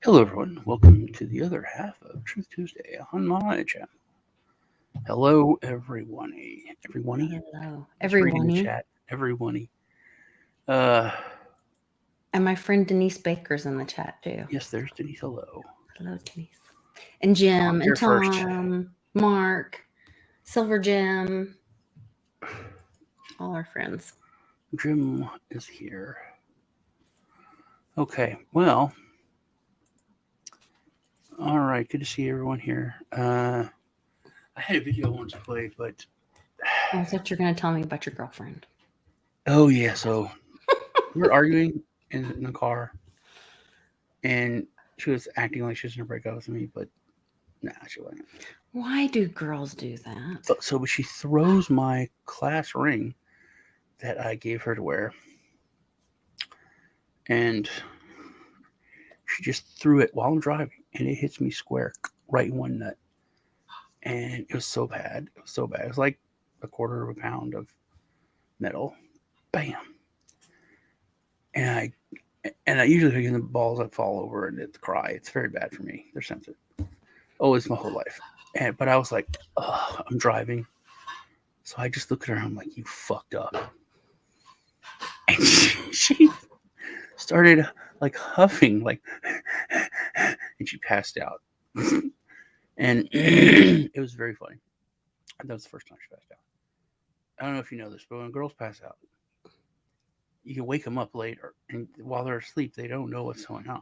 Hello, everyone. Welcome to the other half of Truth Tuesday on my channel. Hello, everyone. Everyone. Hello, Reading the everyone. chat. Everyone. And my friend Denise Baker's in the chat too. Yes, there's Denise. Hello. Hello, Denise. And Jim Here and Tom, first. Mark, Silver Jim, all our friends. Jim is here. Okay, well. All right, good to see everyone here. I had a video I wanted to play, but... I thought you were going to tell me about your girlfriend. Oh, yeah, so we were arguing in the car, and she was acting like she was going to break up with me, but nah, she wasn't. Why do girls do that? So she throws my class ring that I gave her to wear, and she just threw it while I'm driving, and it hits me square right in one nut, and it was so bad. It was so bad. It was like a quarter of a pound of metal. Bam. And I usually think in the balls that fall over and it's cry. It's very bad for me. They're sensitive. Oh, it's my whole life. But I was like, oh, I'm driving. So I just look at her. I'm like, you fucked up. And she started like huffing, like, and she passed out. And it was very funny. That was the first time she passed out. I don't know if you know this, but when girls pass out, you can wake them up later, and while they're asleep, they don't know what's going on.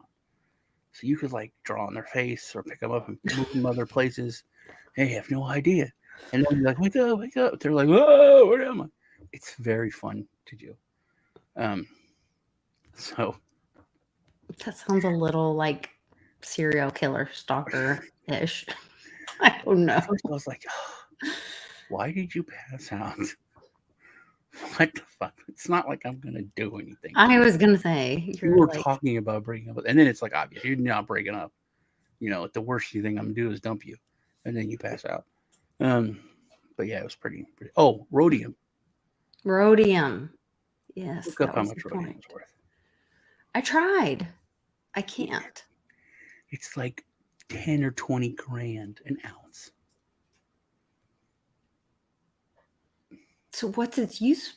So you could like draw on their face or pick them up and move them other places. They have no idea. And then you're like, wake up, wake up. They're like, whoa, where am I? It's very fun to do. So That sounds a little like serial killer stalker-ish. I don't know. first I was like, oh, why did you pass out? What the fuck? It's not like I'm gonna do anything. I was going to say, We you're were like, talking about breaking up, and then it's like obvious you're not breaking up. You know, the worst thing I'm gonna do is dump you, and then you pass out. But yeah, it was pretty. Oh, rhodium. rhodium. Yes, Look up that how was much the rhodium point. is worth. I tried. I can't. It's like 10 or 20 grand an ounce. So what's its use?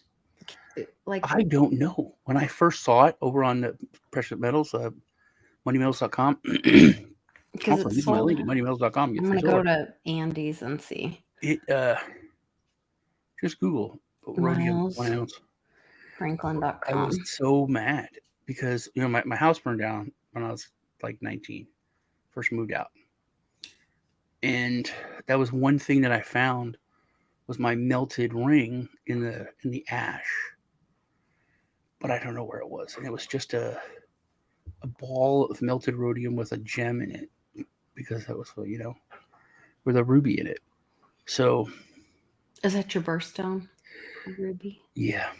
Like, I don't know. When I first saw it over on the precious metals, moneymetals.com. because Also, it's use my sold. link at moneymetals.com. I'm gonna go to Andy's and see. It just Google rhodium 1 ounce. I Franklin.com. was so mad because my house burned down when I was like 19, first moved out, and that was one thing that I found was my melted ring in the ash, but I don't know where it was, and it was just a ball of melted rhodium with a gem in it because that was with a ruby in it. So Is that your birthstone, Ruby? yeah,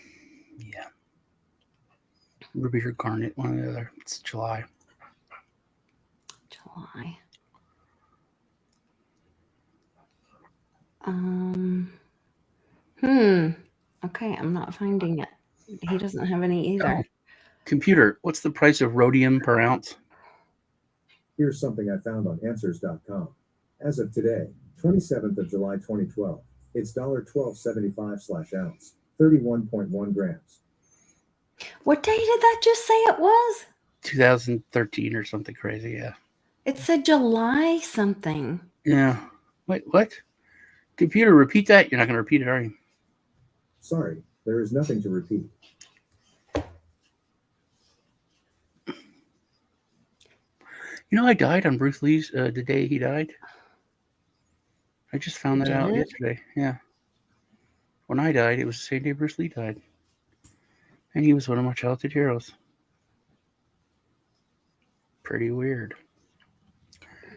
ruby or garnet, one or the other. It's July. July. Okay, I'm not finding it. He doesn't have any either. Oh. Computer, what's the price of rhodium per ounce? Here's something I found on answers.com. As of today, 27th of July 2012, it's $12.75/ounce, 31.1 grams. What day did that just say it was? 2013 or something crazy, yeah. It said July something. Yeah. Wait, what? Computer, repeat that. You're not going to repeat it, are you? Sorry, there is nothing to repeat. You know, I died on Bruce Lee's the day he died. I just found that out yesterday. Yeah. When I died, it was the same day Bruce Lee died. And he was one of my childhood heroes. Pretty weird.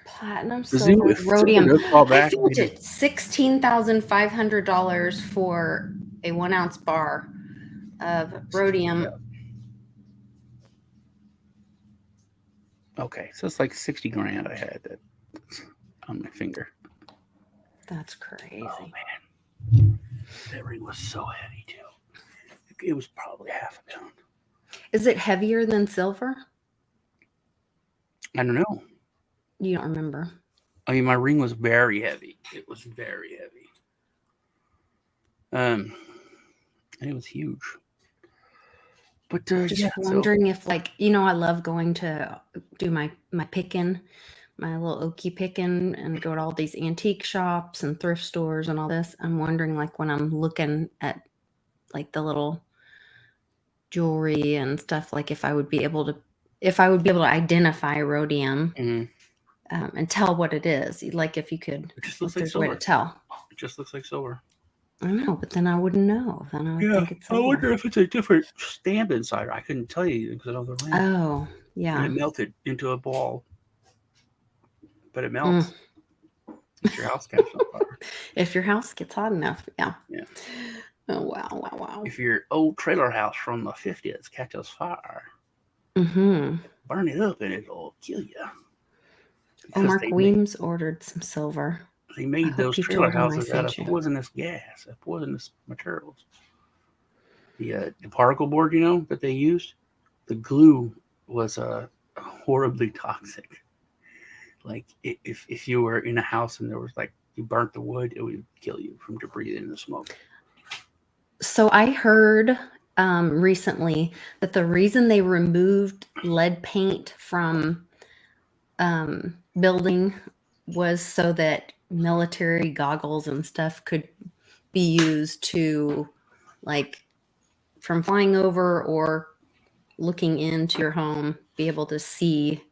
Platinum, silver, rhodium. I found it $16,500 for a 1 ounce bar of rhodium. Okay, so it's like 60 grand I had that on my finger. That's crazy. Oh man, that ring was so heavy too. It was probably half a pound. Is it heavier than silver? I don't know. You don't remember? I mean, my ring was very heavy. It was very heavy. And it was huge. But Just yeah, wondering if, like, I love going to do my picking, my little Okie picking, and go to all these antique shops and thrift stores and all this. I'm wondering, like, when I'm looking at like the little jewelry and stuff, like if I would be able to identify rhodium and tell what it is. Like if you could, it just if looks like there's a way to silver. tell. It just looks like silver. I know, but then I wouldn't know. Then I would think it's I silver. wonder if it's a different stamp inside. I couldn't tell you because I don't know the ring. Oh, yeah. And it melted into a ball. But it melts. If your house catches on fire. If your house gets hot enough, yeah. Yeah. Oh, wow. If your old trailer house from the 50s catches fire, Mm-hmm. burn it up and it'll kill you. Oh, Mark Weems ordered some silver. They made those trailer houses out of poisonous gas, poisonous materials. The particle board, that they used, the glue was horribly toxic. Like if you were in a house and there was you burnt the wood, it would kill you from breathing in the smoke. So I heard recently that the reason they removed lead paint from building was so that military goggles and stuff could be used to, like, from flying over or looking into your home, be able to see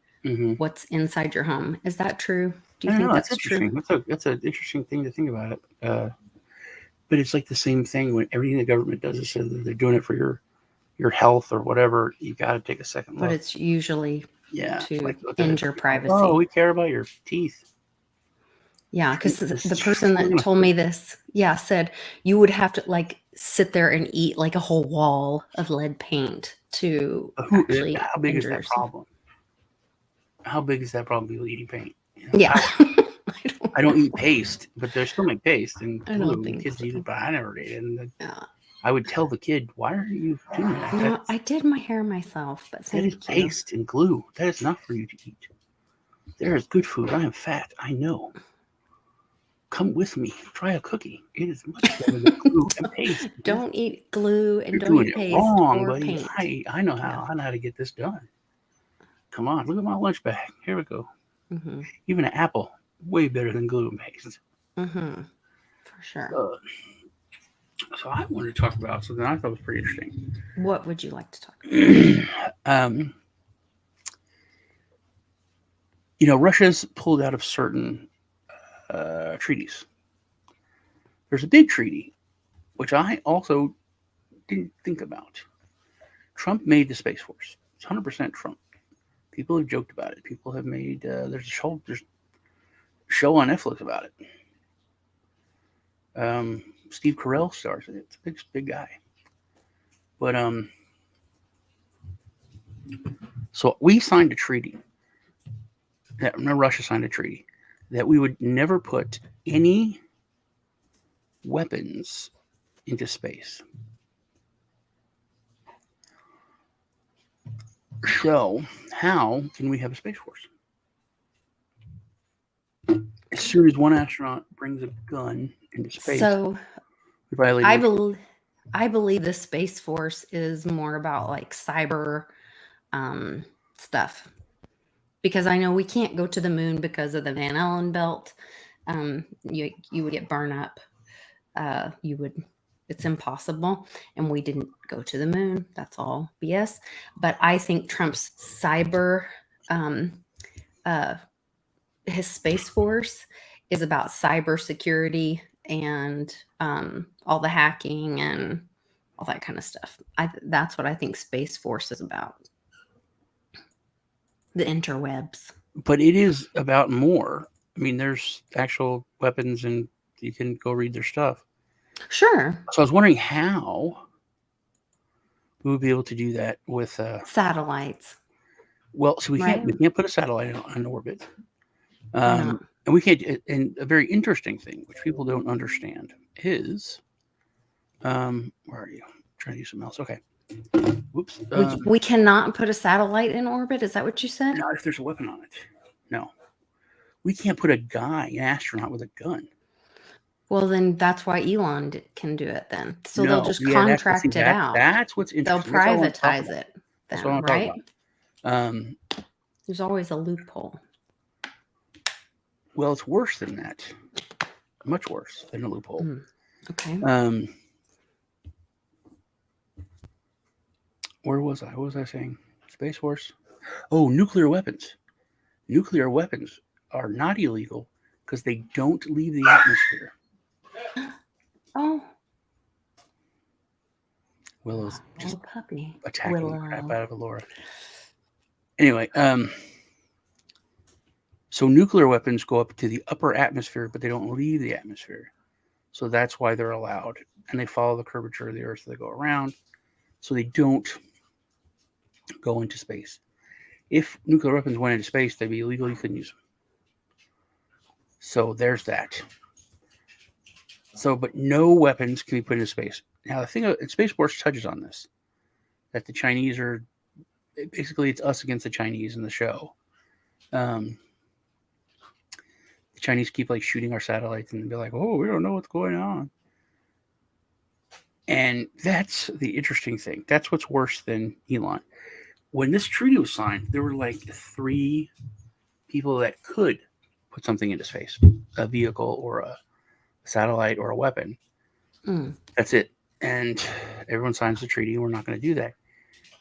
what's inside your home. Is that true? Do you think that's true? That's an interesting thing to think about it. But it's like the same thing when everything the government does is that they're doing it for your health or whatever. You got to take a second look. But it's usually to injure privacy. Oh, we care about your teeth. Yeah, because the person that told me this, said you would have to sit there and eat like a whole wall of lead paint to actually. How big is that problem? How big is that problem? People eating paint? Yeah. I don't eat paste, but they still make paste and glue. I don't think kids eat it, but I never ate it. Yeah. I would tell the kid, "Why are you doing that?" No, I did my hair myself, but that is paste and glue. That is not for you to eat. There is good food. I am fat. I know. Come with me. Try a cookie. It is much better than glue and paste. Don't eat glue and You're don't doing eat it paste wrong, or buddy. paint. I know how. I know how to get this done. Come on, look at my lunch bag. Here we go. Mm-hmm. Even an apple, way better than glue and paste. Mm-hmm. For sure. So I wanted to talk about something I thought was pretty interesting. What would you like to talk about? Russia's pulled out of certain treaties. There's a big treaty, which I also didn't think about. Trump made the Space Force. It's 100% Trump. People have joked about it. People have made there's a show on Netflix about it. Steve Carell stars in it. It's a big guy. But so we signed a treaty. Russia signed a treaty that we would never put any weapons into space. So how can we have a Space Force? As soon as one astronaut brings a gun into space, so I believe the Space Force is more about cyber stuff, because I know we can't go to the moon because of the Van Allen belt. You would get burned up. It's impossible, and we didn't go to the moon. That's all BS. But I think Trump's cyber, his Space Force is about cyber security and all the hacking and all that kind of stuff. That's what I think Space Force is about. The interwebs. But it is about more. I mean, there's actual weapons, and you can go read their stuff. Sure. So I was wondering how we would be able to do that with satellites. Well, so we can't put a satellite on orbit, and we can't. And a very interesting thing, which people don't understand, is where are you? I'm trying to use something else. Okay. Whoops. We cannot put a satellite in orbit. Is that what you said? Not if there's a weapon on it. No. We can't put a guy, an astronaut, with a gun. Well, then that's why Elon can do it then. So they'll No. just Yeah, contract it out. That's what's They'll interesting. That's all I wanna talk privatize about. it That's then, what I wanna right? talk about. There's always a loophole. Well, it's worse than that. Much worse than a loophole. Okay. Where was I? What was I saying? Space Force? Oh, nuclear weapons. Nuclear weapons are not illegal because they don't leave the atmosphere. Oh. Willow's just Little puppy. attacking the crap out of Laura. Anyway, so nuclear weapons go up to the upper atmosphere, but they don't leave the atmosphere. So that's why they're allowed. And they follow the curvature of the Earth. So they go around. So they don't go into space. If nuclear weapons went into space, they'd be illegal. You couldn't use them. So there's that. So, but no weapons can be put into space. Now, the thing, Space Force touches on this, that the Chinese are, basically it's us against the Chinese in the show. The Chinese keep like shooting our satellites and be like, oh, we don't know what's going on. And that's the interesting thing. That's what's worse than Elon. When this treaty was signed, there were like 3 people that could put something into space, a vehicle or a satellite or a weapon. That's it. And everyone signs the treaty. We're not going to do that.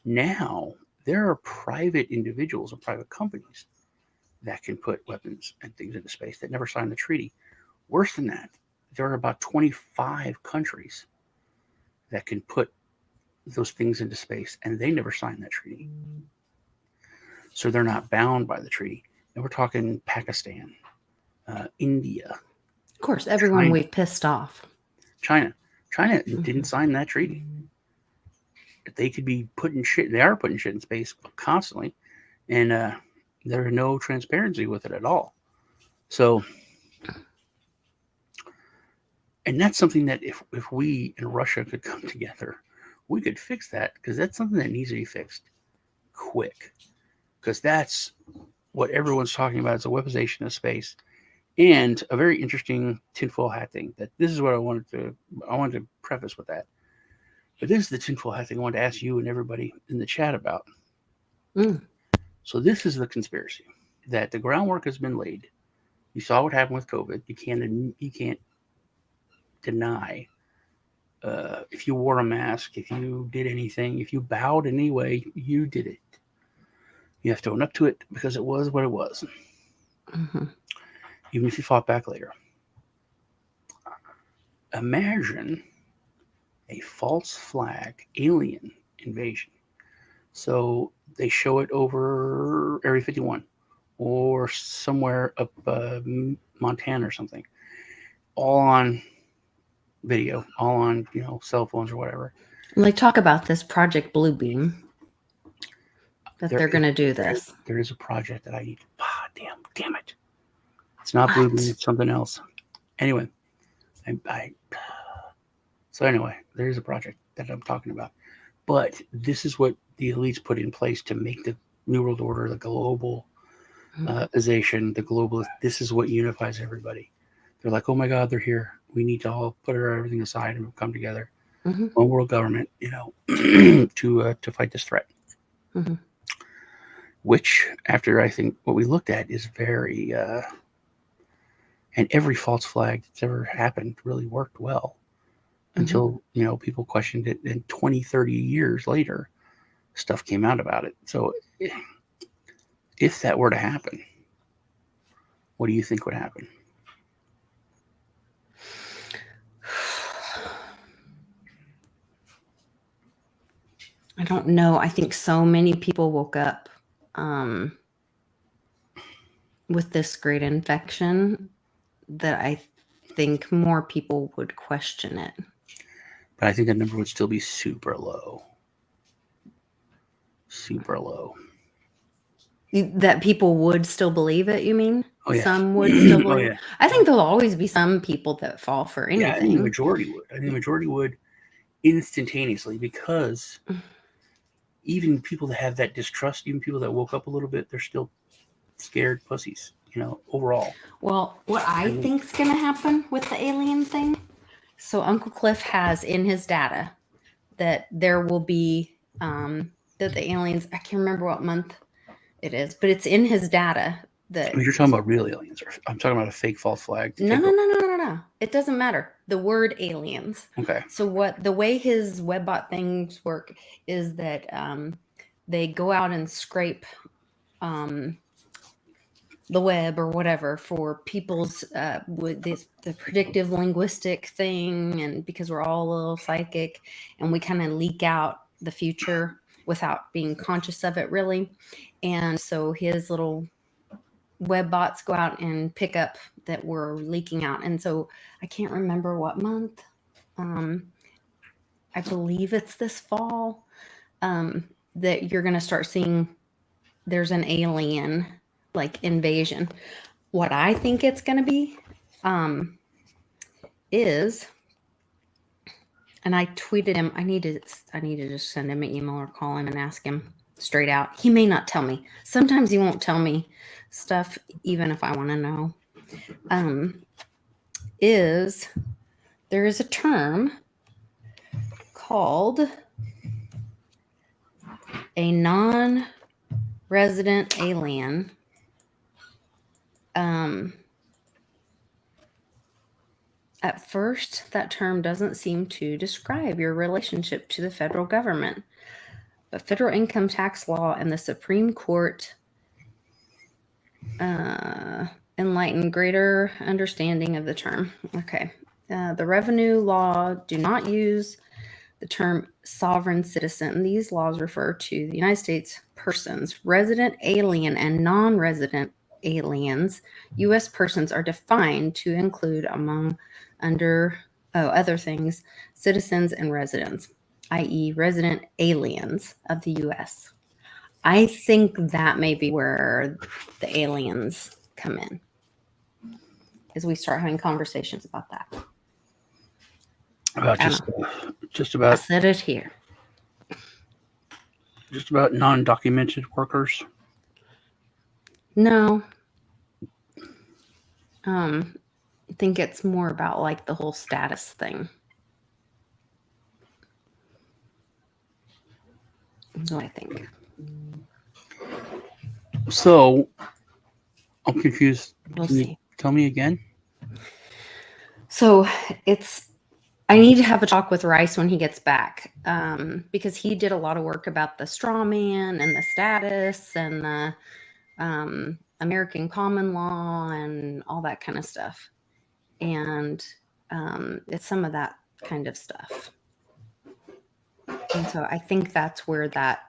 Now, there are private individuals and private companies that can put weapons and things into space that never signed the treaty. Worse than that, there are about 25 countries that can put those things into space, and they never signed that treaty. So they're not bound by the treaty. And we're talking Pakistan, India. Of course, everyone China. we've pissed off. China didn't sign that treaty. They could be putting shit. They are putting shit in space constantly, and there's no transparency with it at all. So, and that's something that if we in Russia could come together, we could fix that, because that's something that needs to be fixed quick, because that's what everyone's talking about, is the weaponization of space. And a very interesting tinfoil hat thing, that this is what I wanted to preface with that. But this is the tinfoil hat thing I wanted to ask you and everybody in the chat about. So this is the conspiracy, that the groundwork has been laid. You saw what happened with COVID. You can't deny if you wore a mask, if you did anything, if you bowed in any way, you did it. You have to own up to it, because it was what it was. Even if you fought back later. Imagine a false flag alien invasion. So they show it over Area 51 or somewhere up Montana or something, all on video, all on cell phones or whatever. And they talk about this Project Bluebeam, that they're going to do this. There is a project that I need. Damn it! It's not Bluebeam. It's something else. Anyway, so anyway, there is a project that I'm talking about. But this is what the elites put in place to make the New World Order, the globalization, the globalist. This is what unifies everybody. They're like, oh my God, they're here. We need to all put everything aside and come together. One world government, to fight this threat. Which, after I think what we looked at, is very, and every false flag that's ever happened really worked well. Until, people questioned it, and 20, 30 years later, stuff came out about it. So if that were to happen, what do you think would happen? I don't know. I think so many people woke up with this great infection that I think more people would question it. But I think that number would still be super low. Super low. That people would still believe it, you mean? Oh, yeah. Some would still believe it. Yeah. I think there'll always be some people that fall for anything. Yeah, I think the majority would. I think the majority would instantaneously, because even people that have that distrust, even people that woke up a little bit, they're still scared pussies, overall. Well, what I think's going to happen with the alien thing, so Uncle Cliff has in his data that there will be, that the aliens, I can't remember what month it is, but it's in his data that... You're talking about real aliens. Or I'm talking about a fake false flag. No. It doesn't matter. The word aliens. Okay. So the way his webbot things work is that they go out and scrape the web or whatever for people's with the predictive linguistic thing, and because we're all a little psychic and we kind of leak out the future without being conscious of it really. And so his little web bots go out and pick up that we're leaking out. And so I can't remember what month. I believe it's this fall that you're going to start seeing there's an alien like invasion. What I think it's going to be is, and I tweeted him, I need to just send him an email or call him and ask him straight out. He may not tell me. Sometimes he won't tell me stuff, even if I want to know. There is a term called a non-resident alien. At first, that term doesn't seem to describe your relationship to the federal government, but federal income tax law and the Supreme Court enlighten greater understanding of the term. Okay. The revenue law do not use the term sovereign citizen. These laws refer to the United States persons. Resident alien and non-resident aliens, U.S. persons are defined to include other things, citizens and residents, i.e. resident aliens of the U.S. I think that may be where the aliens come in, as we start having conversations about that. About just about. I said it here. Just about non-documented workers. No. I think it's more about like the whole status thing. That's what I think. So, I'm confused. We'll Can see. you tell me again? So I need to have a talk with Rice when he gets back, because he did a lot of work about the straw man and the status and the American common law and all that kind of stuff. And it's some of that kind of stuff. And so I think that's where that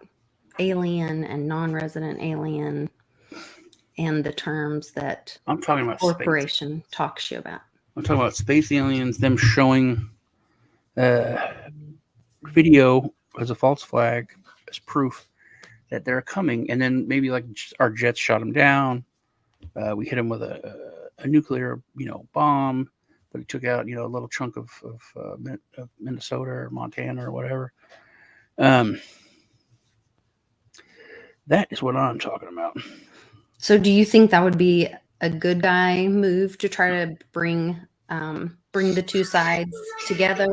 alien and non-resident alien and the terms that I'm talking about corporation space. talks to you about. I'm talking about space aliens, them showing video as a false flag, as proof that they're coming. And then maybe like our jets shot them down. We hit them with a nuclear, bomb, but it took out, a little chunk of Minnesota or Montana or whatever. That is what I'm talking about. So do you think that would be a good guy move to try to bring the two sides together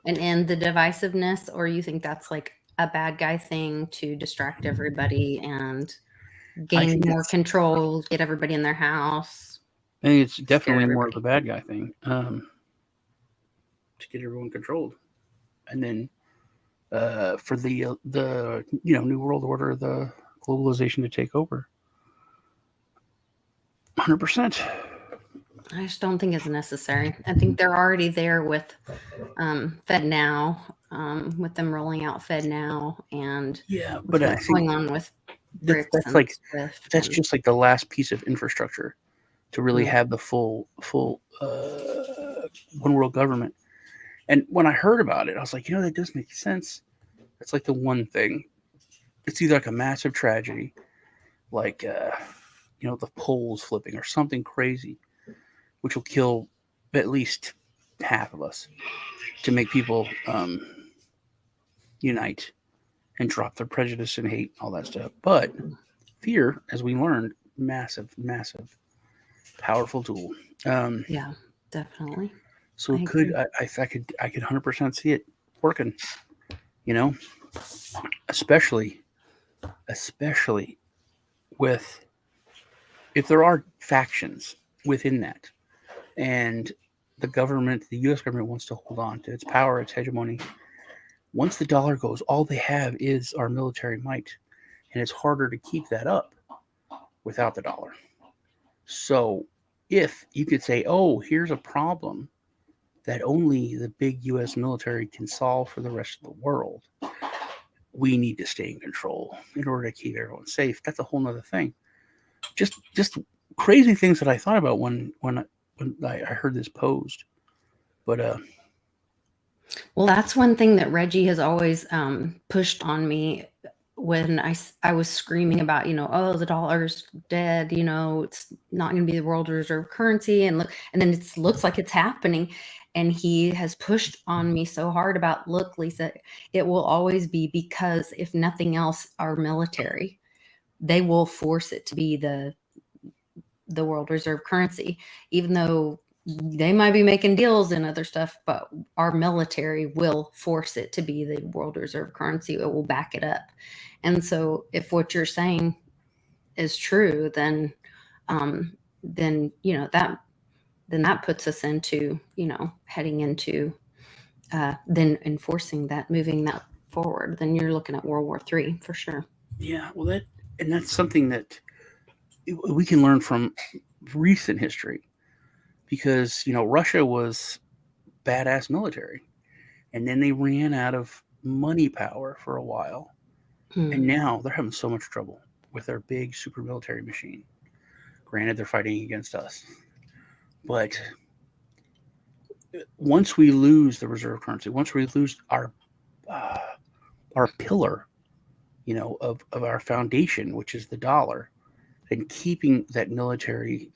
and end the divisiveness? Or you think that's like a bad guy thing to distract everybody and gain more control, get everybody in their house? I think it's definitely more of a bad guy thing, to get everyone controlled. And then for the New World Order, the globalization to take over. 100%. I just don't think it's necessary. I think they're already there with FedNow, with them rolling out FedNow, and but what's going on with that's just like the last piece of infrastructure to really have the full one world government. And when I heard about it, I was like, that does make sense. That's like the one thing. It's either like a massive tragedy, like the poles flipping or something crazy, which will kill at least half of us, to make people unite and drop their prejudice and hate, all that stuff. But fear, as we learned, massive, massive, powerful tool. Yeah, definitely. So I could agree. I could 100% see it working. You know, especially with if there are factions within that, and the government, the U.S. government, wants to hold on to its power, its hegemony. Once the dollar goes, all they have is our military might, and it's harder to keep that up without the dollar. So, if you could say, "Oh, here's a problem that only the big U.S. military can solve for the rest of the world," we need to stay in control in order to keep everyone safe. That's a whole nother thing. Just crazy things that I thought about when I heard this posed. But Well, that's one thing that Reggie has always pushed on me when I was screaming about, oh, the dollar's dead, it's not going to be the world reserve currency. And then it looks like it's happening. And he has pushed on me so hard about, look, Lisa, it will always be, because if nothing else, our military, they will force it to be the world reserve currency, even though they might be making deals and other stuff, but our military will force it to be the world reserve currency. It will back it up. And so if what you're saying is true, then that puts us into, heading into then enforcing that, moving that forward. Then you're looking at World War III for sure. yeah, well, that's something that we can learn from recent history, because Russia was badass military, and then they ran out of money power for a while, and now they're having so much trouble with their big super military machine. Granted, they're fighting against us, but once we lose the reserve currency, once we lose our pillar, of our foundation, which is the dollar, and keeping that military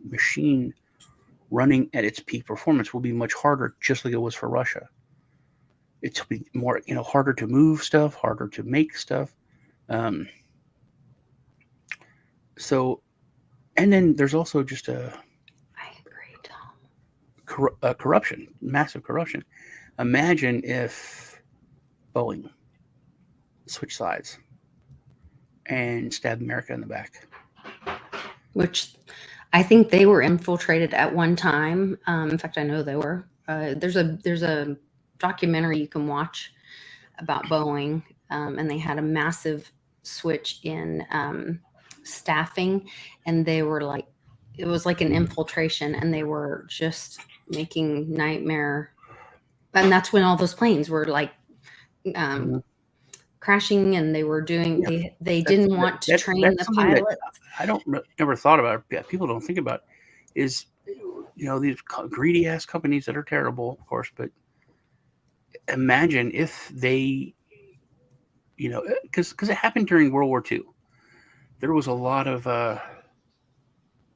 machine running at its peak performance will be much harder, just like it was for Russia. It's be more, harder to move stuff, harder to make stuff. Um, so, and then there's also just I agree, Tom. corruption, massive corruption. Imagine if Boeing switched sides and stabbed America in the back. Which I think they were infiltrated at one time. In fact, I know they were. There's a documentary you can watch about Boeing, and they had a massive switch in staffing, and they were like, it was like an infiltration, and they were just making nightmare. And that's when all those planes were like crashing, and they were doing. Yeah. They didn't want to train the pilots. I don't never thought about. People don't think about is these greedy ass companies that are terrible, of course. But imagine if they, because it happened during World War II. There was a lot of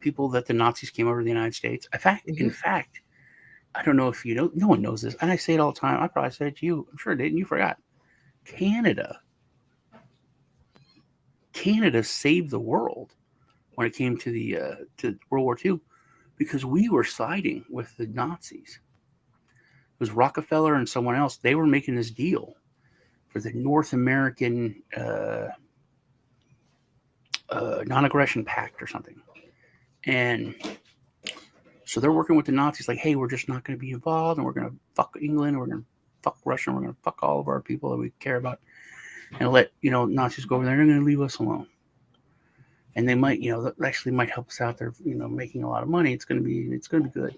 people that the Nazis came over to the United States. In fact, I don't know if you know. No one knows this, and I say it all the time. I probably said it to you. I'm sure I didn't. You forgot. Canada saved the world when it came to the to World War II, because we were siding with the Nazis. It was Rockefeller and someone else. They were making this deal for the North American non-aggression pact or something, and so they're working with the Nazis. Like, hey, we're just not going to be involved, and we're going to fuck England, and we're going to fuck Russia, and we're going to fuck all of our people that we care about, and let Nazis go over there. They're going to leave us alone. And they might, that actually might help us out. They're, making a lot of money. It's going to be good.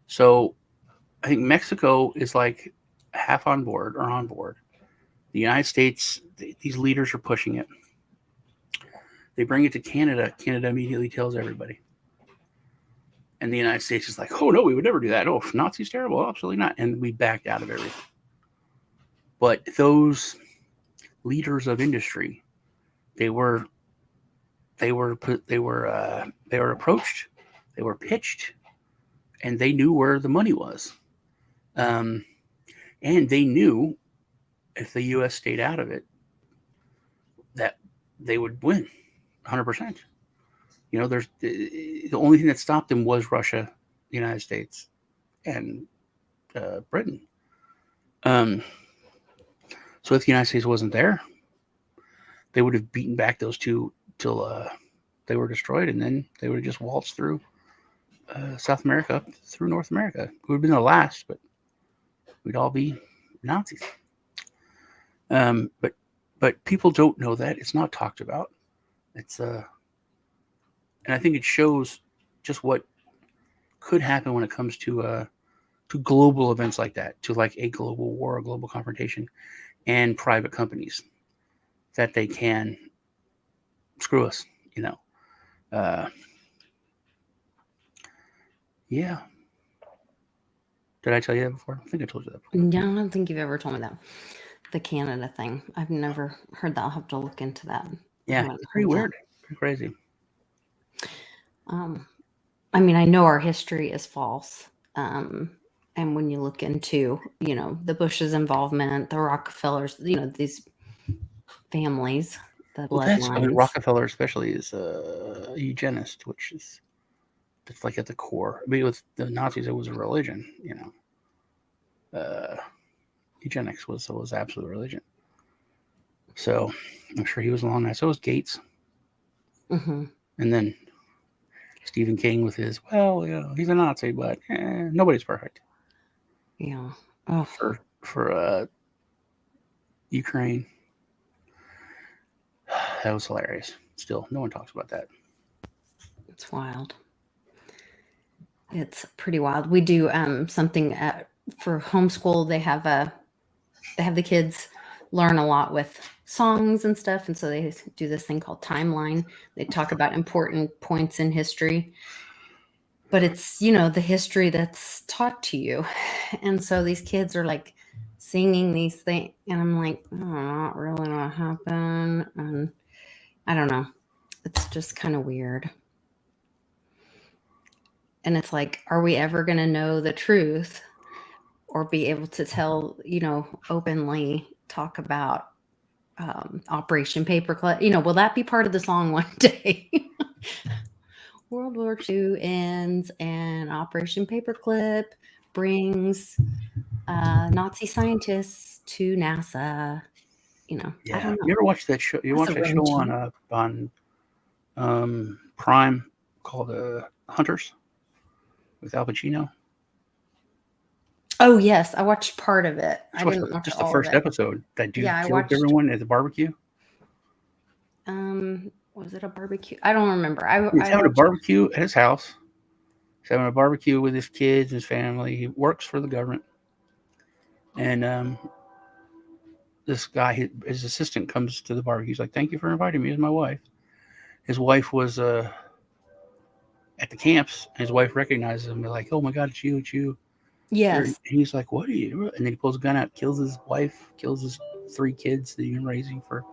So I think Mexico is like half on board or on board. The United States, these leaders are pushing it. They bring it to Canada. Canada immediately tells everybody. And the United States is like, oh, no, we would never do that. Oh, Nazis terrible. Oh, absolutely not. And we backed out of everything. But those leaders of industry, they were approached, they were pitched, and they knew where the money was. And they knew if the U.S. stayed out of it, they would win 100%. You know, there's the only thing that stopped them was Russia, the United States, and Britain. So if the United States wasn't there, they would have beaten back those two till they were destroyed, and then they would have just waltzed through South America up through North America. It would have been the last, but we'd all be Nazis. But people don't know that. It's not talked about. It's and I think it shows just what could happen when it comes to global events like that, to like a global war, a global confrontation, and private companies, that they can screw us, you know. Yeah. Did I tell you that before? I think I told you that before. No, I don't think you've ever told me that. The Canada thing. I've never heard that. I'll have to look into that. Yeah, it's pretty weird. Pretty crazy. I mean, I know our history is false. And when you look into, you know, the Bush's involvement, the Rockefellers, you know, these families, the bloodlines. I mean, Rockefeller especially is a eugenist, which is that's like at the core. I mean, with the Nazis, it was a religion, you know. Eugenics was absolute religion. So I'm sure he was along that. So was Gates. Mm-hmm. And then Stephen King with his, well, you know, he's a Nazi, but nobody's perfect. Yeah. Oh. For Ukraine. That was hilarious. Still, no one talks about that. It's wild. It's pretty wild. We do something for homeschool. They have the kids learn a lot with songs and stuff, and so they do this thing called timeline. They talk about important points in history, but it's, you know, the history that's taught to you. And so these kids are like singing these things, and I'm like, oh, not really what happened, and I don't know. It's just kind of weird. And it's like, are we ever going to know the truth or be able to tell, you know, openly talk about Operation Paperclip? You know, will that be part of the song one day? World War II ends and Operation Paperclip brings Nazi scientists to NASA. You know, yeah. I don't know. You ever watch that show? You watch that show on Prime called Hunters with Al Pacino? Oh yes, I watched part of it. I didn't watch just all the first of it. episode. That dude killed watched everyone at the barbecue. Was it a barbecue? I don't remember. He's having a barbecue at his house. He's having a barbecue with his kids, his family. He works for the government, and this guy, his assistant, comes to the barbecue. He's like, "Thank you for inviting me as my wife." His wife was at the camps. And his wife recognizes him. They're like, "Oh my God, it's you! It's you!" Yes. And he's like, "What are you?" And then he pulls a gun out, kills his wife, kills his 3 kids that he's been raising for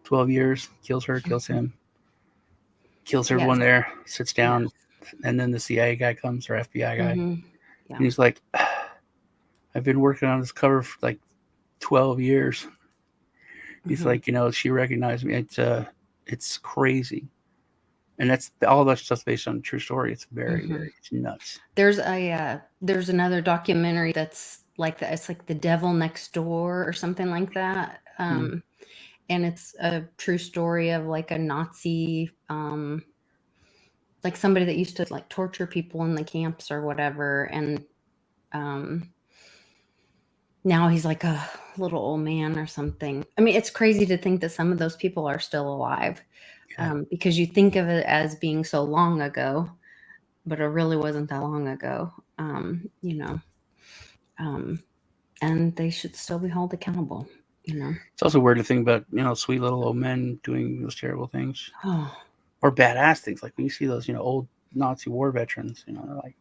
12 years, kills her, kills him, kills everyone there, sits down, and then the CIA guy comes, or FBI guy, and he's like, "I've been working on this cover for like 12 years. He's like, you know, she recognized me. It's crazy. And that's all that stuff's based on a true story. It's very, it's nuts. There's another documentary that's like that. It's like The Devil Next Door or something like that. And it's a true story of like a Nazi, like somebody that used to like torture people in the camps or whatever. And now he's like a little old man or something. I mean, it's crazy to think that some of those people are still alive. Because you think of it as being so long ago, but it really wasn't that long ago, you know, and they should still be held accountable, you know. It's also weird to think about, you know, sweet little old men doing those terrible things or badass things. Like when you see those, you know, old Nazi war veterans, you know, they're like,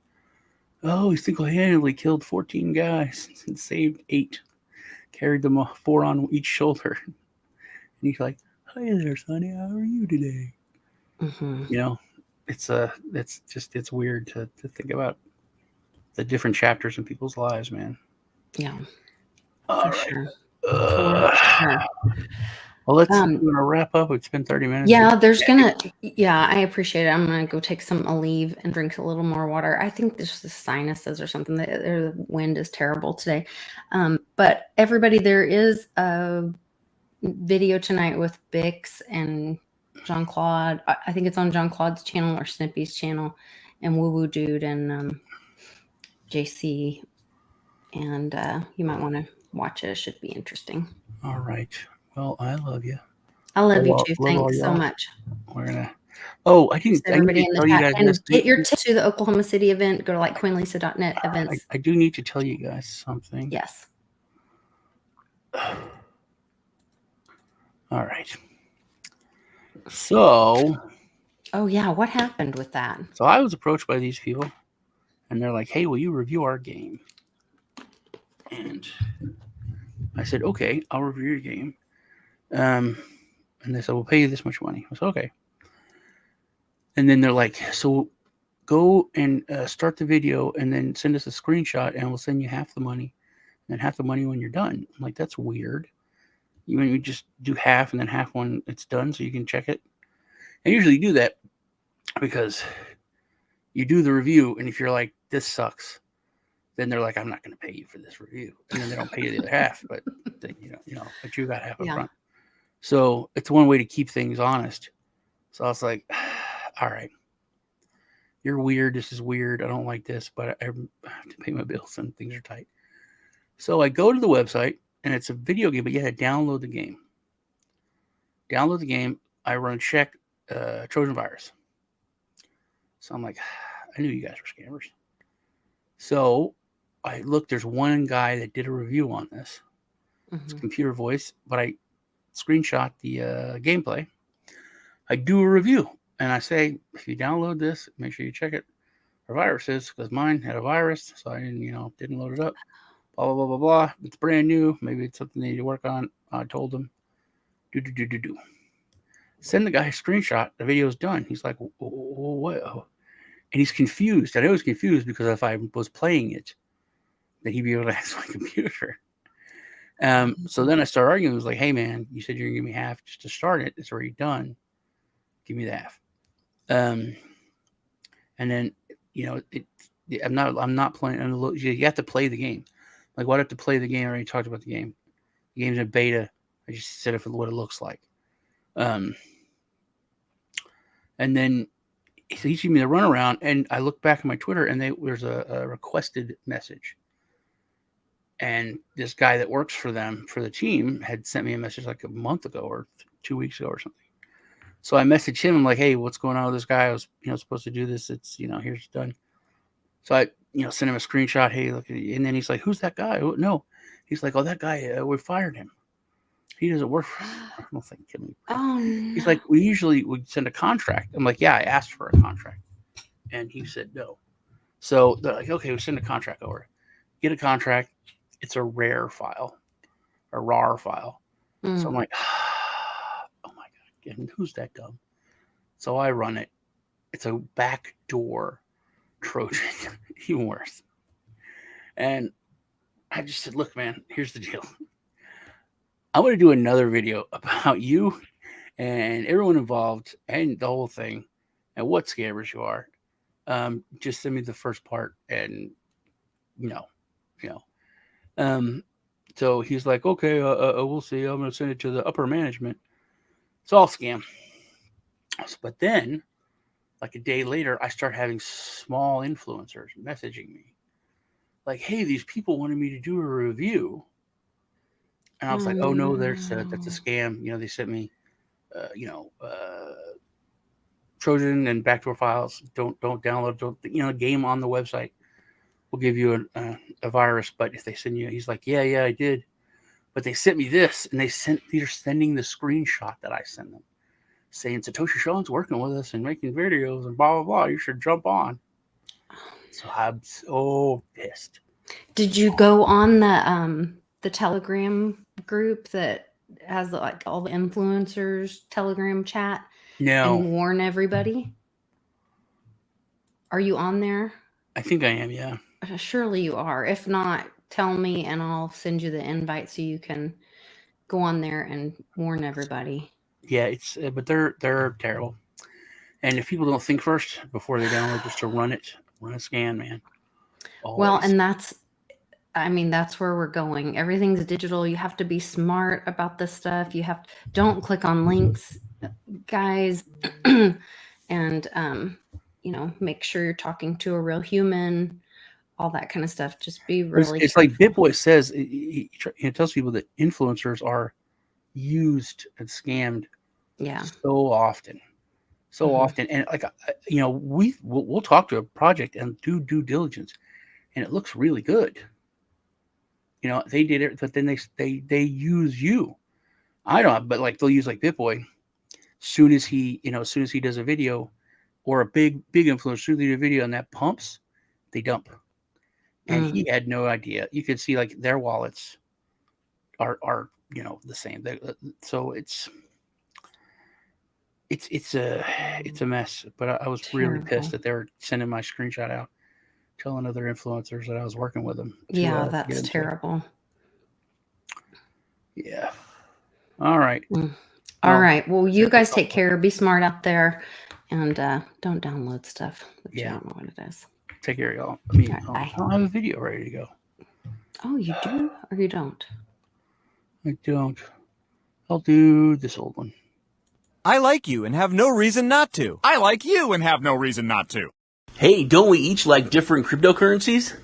oh, he single-handedly killed 14 guys and saved 8, carried them 4 on each shoulder. And he's like, "Hi there, Sonny. How are you today?" You know, it's weird to think about the different chapters in people's lives, man. Yeah, All for right. sure. For sure. Well, let's wrap up. It's been 30 minutes. Yeah, I appreciate it. I'm gonna go take some Aleve and drink a little more water. I think this is sinuses or something. The wind is terrible today. But everybody, there is a video tonight with Bix and Jean Claude. I think it's on Jean Claude's channel or Snippy's channel, and Woo Woo Dude and JC. And you might want to watch it. It should be interesting. All right. Well, I love you. I love you too. Thanks so much. We're gonna. Oh, I didn't. Everybody in the chat and get your tips to the Oklahoma City event. Go to litecoinlisa.net events. I do need to tell you guys something. Yes. All right. So. Oh yeah, what happened with that? So I was approached by these people, and they're like, "Hey, will you review our game?" And I said, "Okay, I'll review your game." And they said, "We'll pay you this much money." I said, "Okay." And then they're like, "So go and start the video and then send us a screenshot and we'll send you half the money and then half the money when you're done." I'm like, "That's weird. You just do half and then half when it's done so you can check it." I usually do that because you do the review, and if you're like, "This sucks," then they're like, "I'm not going to pay you for this review." And then they don't pay you the other half, but then, but you got half up front. So it's one way to keep things honest. So I was like, all right, you're weird. This is weird. I don't like this, but I have to pay my bills and things are tight. So I go to the website, and it's a video game, but you had to download the game. Download the game. I run a check, Trojan virus. So I'm like, I knew you guys were scammers. So I looked, there's one guy that did a review on this. It's computer voice, but I screenshot the gameplay. I do a review, and I say, if you download this, make sure you check it for viruses, because mine had a virus, so I didn't load it up. Blah, blah, blah, blah, blah. It's brand new. Maybe it's something they need to work on. I told them, do. Send the guy a screenshot. The video's done. He's like, what? And he's confused. I know he's confused because if I was playing it, then he'd be able to access my computer. So then I started arguing. It was like, "Hey man, you said you're gonna give me half just to start it. It's already done. Give me the half." And then I'm not playing. You have to play the game. Like, why do I have to play the game? I already talked about the game. The game's in beta. I just said it for what it looks like. And then he's teaching me the runaround, and I look back at my Twitter, and there's a requested message. And this guy that works for them, for the team, had sent me a message like a month ago or 2 weeks ago or something. So I messaged him. I'm like, "Hey, what's going on with this guy? I was, supposed to do this. It's, here's done." So I, sent him a screenshot. "Hey, look at it." And then he's like, "Who's that guy?" "Oh, no." He's like, "Oh, that guy, we fired him. He doesn't work for us." I don't think. Oh, no. He's like, "We usually would send a contract." I'm like, "Yeah, I asked for a contract." And he said no. So they're like, "Okay, we send a contract over." Get a contract. It's a rare file, a RAR file. So I'm like, oh my God, and who's that dumb? So I run it. It's a backdoor Trojan, even worse. And I just said, "Look, man, here's the deal. I want to do another video about you and everyone involved and the whole thing and what scammers you are. Just send me the first part and, So he's like, "Okay, we'll see. I'm going to send it to the upper management." It's all scam. But then, like a day later, I start having small influencers messaging me. Like, "Hey, these people wanted me to do a review." And I was like, "Oh, no, that's a scam." They sent me, Trojan and backdoor files. Don't download, game on the website will give you a virus. But if they send you, he's like, yeah, I did. But they sent me this, and they're sending the screenshot that I sent them, saying Satoshi Sean's working with us and making videos and blah, blah, blah. You should jump on. So I'm so pissed. Did you go on the Telegram group that has like all the influencers Telegram chat? No. And warn everybody? Are you on there? I think I am, yeah. Surely you are. If not, tell me and I'll send you the invite so you can go on there and warn everybody. Yeah, it's but they're terrible. And if people don't think first before they download, just to run a scan, man. Always. Well, and that's where we're going. Everything's digital. You have to be smart about this stuff. Don't click on links, guys. And, make sure you're talking to a real human, all that kind of stuff. Just be really It's like BitBoy says, he tells people that influencers are used and scammed so often. So often. And like, we'll talk to a project and do due diligence, and it looks really good. They did it, but then they use you. I don't, but like they'll use like BitBoy. Soon as he does a video, or a big influencer, soon as they do a video and that pumps, they dump. And he had no idea. You could see like their wallets are the same. So it's a mess. But I was really pissed that they were sending my screenshot out, telling other influencers that I was working with them. That's terrible. Yeah. All right. All right. Well, you guys take care. Be smart out there, and don't download stuff that you don't know what it is. Take care, y'all. I don't have a video ready to go. Oh, you do or you don't? I don't. I'll do this old one. I like you and have no reason not to. I like you and have no reason not to. Hey, don't we each like different cryptocurrencies?